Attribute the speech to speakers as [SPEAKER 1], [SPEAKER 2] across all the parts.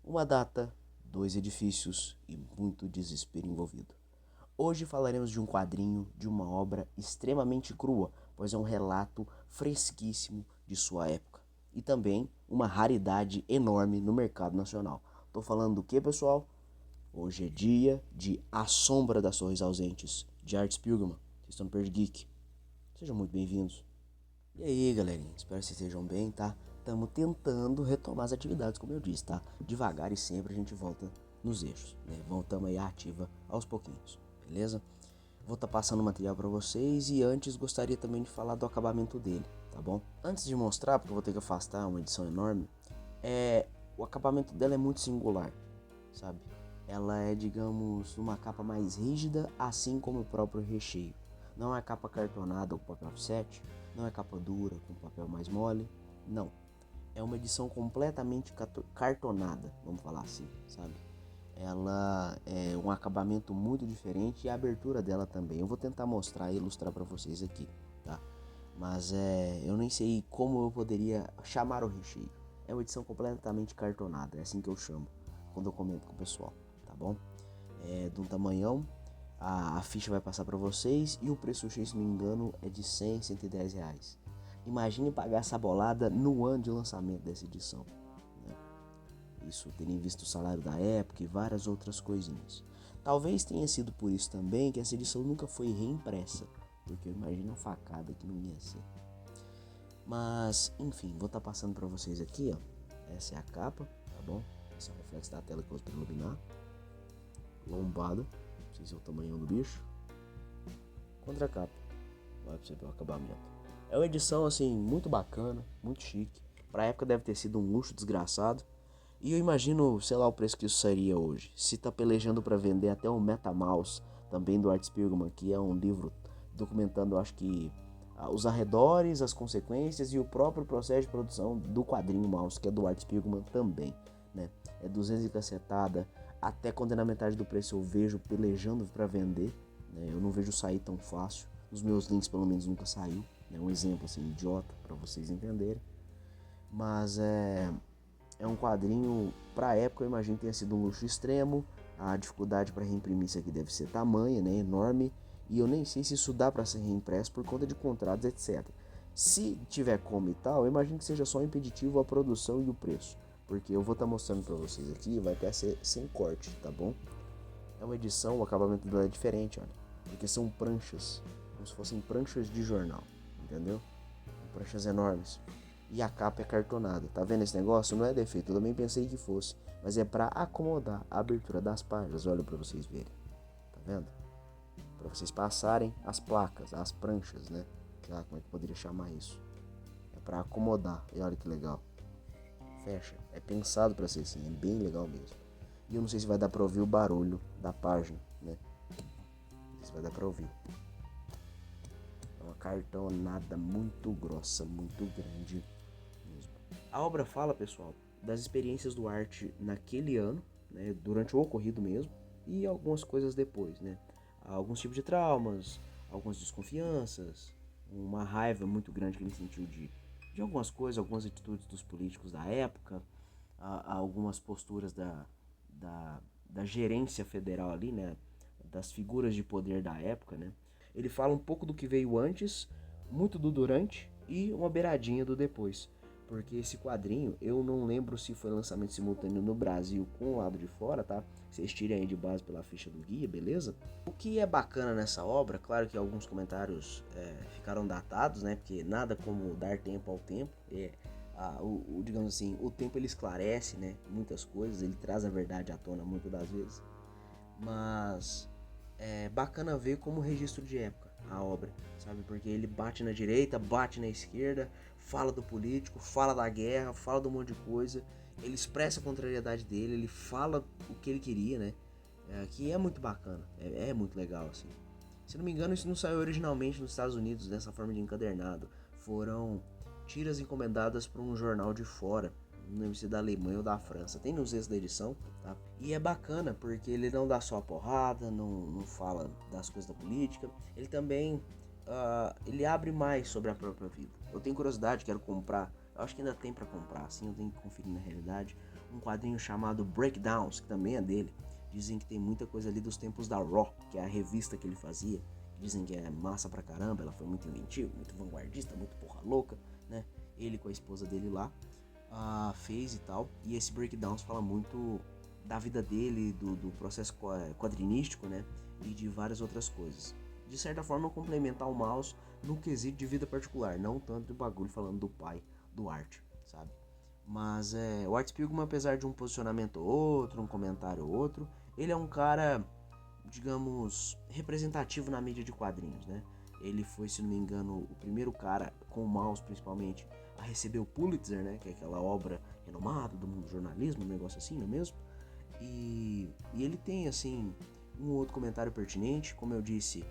[SPEAKER 1] Uma data, dois edifícios e muito desespero envolvido. Hoje falaremos de um quadrinho, de uma obra extremamente crua, pois é um relato fresquíssimo de sua época. E também uma raridade enorme no mercado nacional. Tô falando do que, pessoal? Hoje é dia de A Sombra das Torres Ausentes, de Art Spiegelman. Vocês estão no Perd Geek. Sejam muito bem-vindos. E aí, galerinha, espero que vocês estejam bem, tá? Estamos tentando retomar as atividades, como eu disse, tá? Devagar e sempre a gente volta nos eixos, né? Voltamos aí à ativa aos pouquinhos, beleza? Vou estar passando o material para vocês e antes gostaria também de falar do acabamento dele, tá bom? Antes de mostrar, porque eu vou ter que afastar uma edição enorme, o acabamento dela é muito singular, sabe? Ela é, digamos, uma capa mais rígida, assim como o próprio recheio. Não é capa cartonada com papel offset, não é capa dura com papel mais mole, não. É uma edição completamente cartonada, vamos falar assim, sabe? Ela é um acabamento muito diferente e a abertura dela também. Eu vou tentar mostrar e ilustrar para vocês aqui, tá? Mas eu nem sei como eu poderia chamar o recheio. É uma edição completamente cartonada, é assim que eu chamo quando eu comento com o pessoal, tá bom? É de um tamanhão. A ficha vai passar para vocês e o preço cheio, se não me engano, é de 100, 110 reais. Imagine pagar essa bolada no ano de lançamento dessa edição, né? Isso tendo em vista o salário da época e várias outras coisinhas. Talvez tenha sido por isso também que essa edição nunca foi reimpressa, porque eu imagino a facada que não ia ser. Mas, enfim, vou estar passando para vocês aqui, ó. Essa é a capa, tá bom? Esse é o reflexo da tela que eu uso para iluminar. Lombada, não sei se é o tamanho do bicho. Contracapa, vai pra você ver o acabamento. É uma edição, assim, muito bacana, muito chique. Pra época deve ter sido um luxo desgraçado. E eu imagino, sei lá, o preço que isso seria hoje. Se tá pelejando para vender até o MetaMouse, também do Art Spiegelman, que é um livro documentando, acho que, os arredores, as consequências e o próprio processo de produção do quadrinho Mouse, que é do Art Spiegelman também, né? É 200 e cacetada, até quando é na metade do preço eu vejo pelejando para vender, né? Eu não vejo sair tão fácil. Nos meus links, pelo menos, nunca saiu. É um exemplo, assim, idiota, para vocês entenderem. Mas é um quadrinho, pra época eu imagino que tenha sido um luxo extremo. A dificuldade para reimprimir isso aqui deve ser tamanha, né? Enorme. E eu nem sei se isso dá para ser reimpresso por conta de contratos, etc. Se tiver como e tal, eu imagino que seja só impeditivo a produção e o preço. Porque eu vou estar mostrando para vocês aqui, vai até ser sem corte, tá bom? É uma edição, o acabamento dela é diferente, olha. Porque são pranchas, como se fossem pranchas de jornal, entendeu? Pranchas enormes. E a capa é cartonada. Tá vendo esse negócio? Não é defeito, eu também pensei que fosse. Mas é para acomodar a abertura das páginas. Olha para vocês verem. Tá vendo? Para vocês passarem as placas, as pranchas, né? Sei lá como é que poderia chamar isso. É para acomodar. E olha que legal. Fecha. É pensado para ser assim. É bem legal mesmo. E eu não sei se vai dar para ouvir o barulho da página, né? Não sei se vai dar para ouvir. É uma cartonada muito grossa, muito grande. A obra fala, pessoal, das experiências do Art naquele ano, né, durante o ocorrido mesmo, e algumas coisas depois, né? Alguns tipos de traumas, algumas desconfianças, uma raiva muito grande que ele sentiu de algumas coisas, algumas atitudes dos políticos da época, algumas posturas da gerência federal ali, né? Das figuras de poder da época, né? Ele fala um pouco do que veio antes, muito do durante e uma beiradinha do depois. Porque esse quadrinho, eu não lembro se foi lançamento simultâneo no Brasil com o lado de fora, tá? Vocês tirem aí de base pela ficha do guia, beleza? O que é bacana nessa obra, claro que alguns comentários ficaram datados, né? Porque nada como dar tempo ao tempo. Digamos assim, o tempo ele esclarece, né? Muitas coisas, ele traz a verdade à tona muitas das vezes. Mas é bacana ver como registro de época a obra, sabe? Porque ele bate na direita, bate na esquerda, fala do político, fala da guerra, fala de um monte de coisa. Ele expressa a contrariedade dele, ele fala o que ele queria, né? Que é muito bacana, é muito legal, assim. Se não me engano, isso não saiu originalmente nos Estados Unidos dessa forma de encadernado. Foram tiras encomendadas para um jornal de fora, não lembro se da Alemanha ou da França. Tem nos textos da edição, tá? E é bacana porque ele não dá só a porrada, não fala das coisas da política. Ele também ele abre mais sobre a própria vida. Eu tenho curiosidade, quero comprar. Eu acho que ainda tem para comprar, assim, eu tenho que conferir na realidade. um quadrinho chamado Breakdowns, que também é dele. Dizem que tem muita coisa ali dos tempos da Raw, que é a revista que ele fazia. Dizem que é massa pra caramba, ela foi muito inventiva, muito vanguardista, muito porra louca, né? Ele com a esposa dele lá fez e tal. E esse Breakdowns fala muito da vida dele, do processo quadrinístico, né? E de várias outras coisas. De certa forma, complementar o mouse no quesito de vida particular, não tanto do bagulho falando do pai do Art, sabe? Mas o Art Spiegelman, apesar de um posicionamento ou outro, um comentário ou outro, ele é um cara, digamos, representativo na mídia de quadrinhos, né? Ele foi, se não me engano, o primeiro cara, com o mouse principalmente, a receber o Pulitzer, né? Que é aquela obra renomada do mundo do jornalismo, um negócio assim, não é mesmo? E ele tem, assim, um outro comentário pertinente, como eu disse,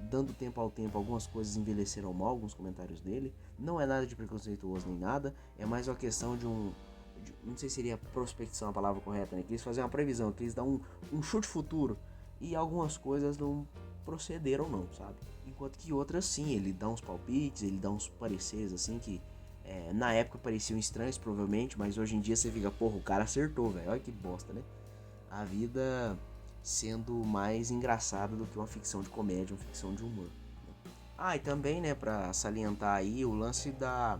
[SPEAKER 1] dando tempo ao tempo, algumas coisas envelheceram mal, alguns comentários dele. Não é nada de preconceituoso nem nada, é mais uma questão não sei se seria prospecção a palavra correta, né? Que eles fazem uma previsão, que eles dão um chute futuro e algumas coisas não procederam não, sabe? Enquanto que outras sim, ele dá uns palpites, ele dá uns pareceres assim que na época pareciam estranhos provavelmente, mas hoje em dia você fica, porra, o cara acertou, velho, olha que bosta, né? A vida sendo mais engraçada do que uma ficção de comédia, uma ficção de humor. E também, né, pra salientar aí o lance da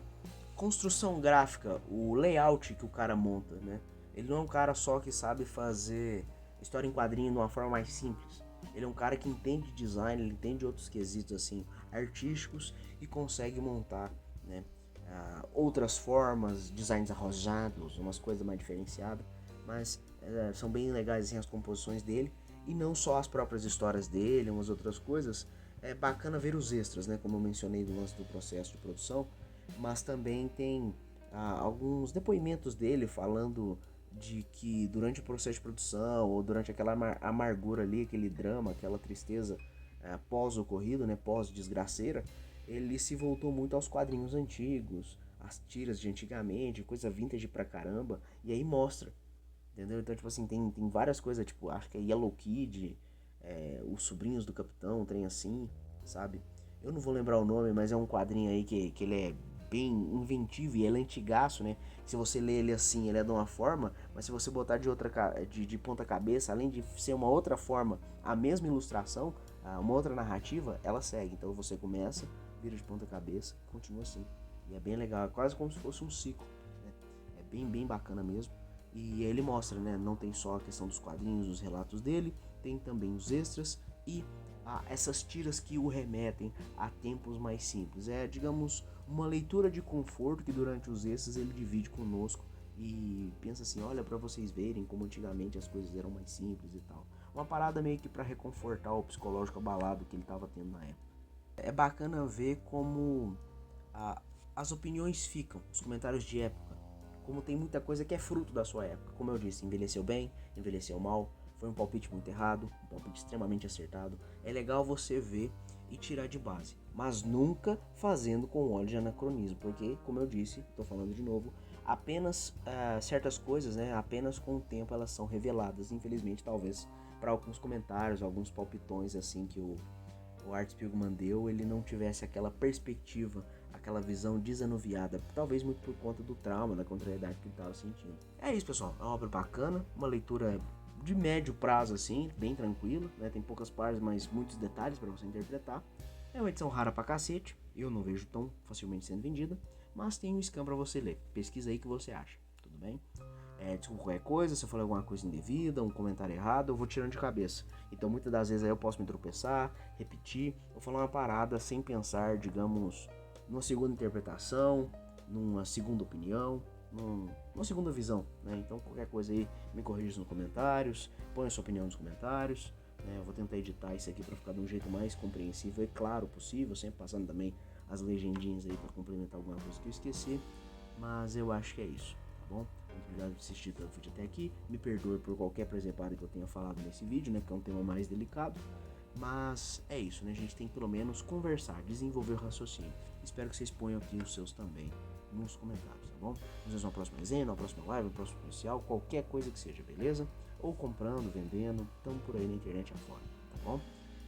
[SPEAKER 1] construção gráfica, o layout que o cara monta, né? Ele não é um cara só que sabe fazer história em quadrinho de uma forma mais simples. Ele é um cara que entende design, ele entende outros quesitos assim artísticos e consegue montar, né, outras formas, designs arrojados, umas coisas mais diferenciadas, mas são bem legais assim, as composições dele e não só as próprias histórias dele, umas outras coisas. É bacana ver os extras, né, como eu mencionei no lance do processo de produção, mas também tem alguns depoimentos dele falando de que durante o processo de produção ou durante aquela amargura ali, aquele drama, aquela tristeza pós-ocorrido, né, pós-desgraceira, ele se voltou muito aos quadrinhos antigos, as tiras de antigamente, coisa vintage pra caramba, e aí mostra, entendeu? Então, tipo assim, tem várias coisas, tipo, acho que é Yellow Kid, Os Sobrinhos do Capitão, um trem assim, sabe? Eu não vou lembrar o nome, mas é um quadrinho aí que ele é bem inventivo e ele é antigaço, né? Se você lê ele assim, ele é de uma forma, mas se você botar de ponta cabeça, além de ser uma outra forma, a mesma ilustração, uma outra narrativa, ela segue. Então você começa, vira de ponta cabeça, continua assim. E é bem legal, é quase como se fosse um ciclo, né? É bem bacana mesmo. E ele mostra, né? Não tem só a questão dos quadrinhos, os relatos dele, tem também os extras e essas tiras que o remetem a tempos mais simples. É, digamos, uma leitura de conforto que durante os extras ele divide conosco e pensa assim, olha para vocês verem como antigamente as coisas eram mais simples e tal. Uma parada meio que para reconfortar o psicológico abalado que ele estava tendo na época. É bacana ver como as opiniões ficam, os comentários de época, como tem muita coisa que é fruto da sua época. Como eu disse, envelheceu bem, envelheceu mal, foi um palpite muito errado, um palpite extremamente acertado. É legal você ver e tirar de base, mas nunca fazendo com óleo de anacronismo, porque, como eu disse, estou falando de novo, apenas certas coisas, né, apenas com o tempo elas são reveladas, infelizmente, talvez para alguns comentários, alguns palpitões assim que o Art Spiegelman deu, ele não tivesse aquela perspectiva, aquela visão desanuviada, talvez muito por conta do trauma, da contrariedade que ele estava sentindo. É isso, pessoal, é uma obra bacana, uma leitura de médio prazo assim, bem tranquila, né? Tem poucas páginas, mas muitos detalhes para você interpretar. É uma edição rara pra cacete, eu não vejo tão facilmente sendo vendida, mas tem um scan para você ler. Pesquisa aí que você acha, tudo bem? Desculpa qualquer coisa, se eu falei alguma coisa indevida, um comentário errado, eu vou tirando de cabeça. Então muitas das vezes aí eu posso me tropeçar, repetir, ou falar uma parada sem pensar, digamos, numa segunda interpretação, numa segunda opinião, numa segunda visão, né? Então qualquer coisa aí me corrija nos comentários, põe a sua opinião nos comentários, né? Eu vou tentar editar isso aqui para ficar de um jeito mais compreensível e claro possível, sempre passando também as legendinhas aí para complementar alguma coisa que eu esqueci, mas eu acho que é isso, tá bom? Muito obrigado por assistir todo o vídeo até aqui, me perdoe por qualquer presepada que eu tenha falado nesse vídeo, né? Porque é um tema mais delicado. Mas é isso, né? A gente tem que pelo menos conversar, desenvolver o raciocínio. Espero que vocês ponham aqui os seus também nos comentários, tá bom? Nos vemos na próxima resenha, na próxima live, no próximo especial, qualquer coisa que seja, beleza? Ou comprando, vendendo, estamos por aí na internet afora, tá bom?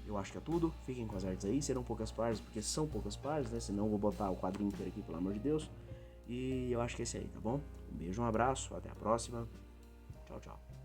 [SPEAKER 1] Eu acho que é tudo, fiquem com as artes aí, serão poucas páginas, porque são poucas páginas, né? Senão eu vou botar o quadrinho inteiro aqui, pelo amor de Deus. E eu acho que é esse aí, tá bom? Um beijo, um abraço, até a próxima. Tchau, tchau.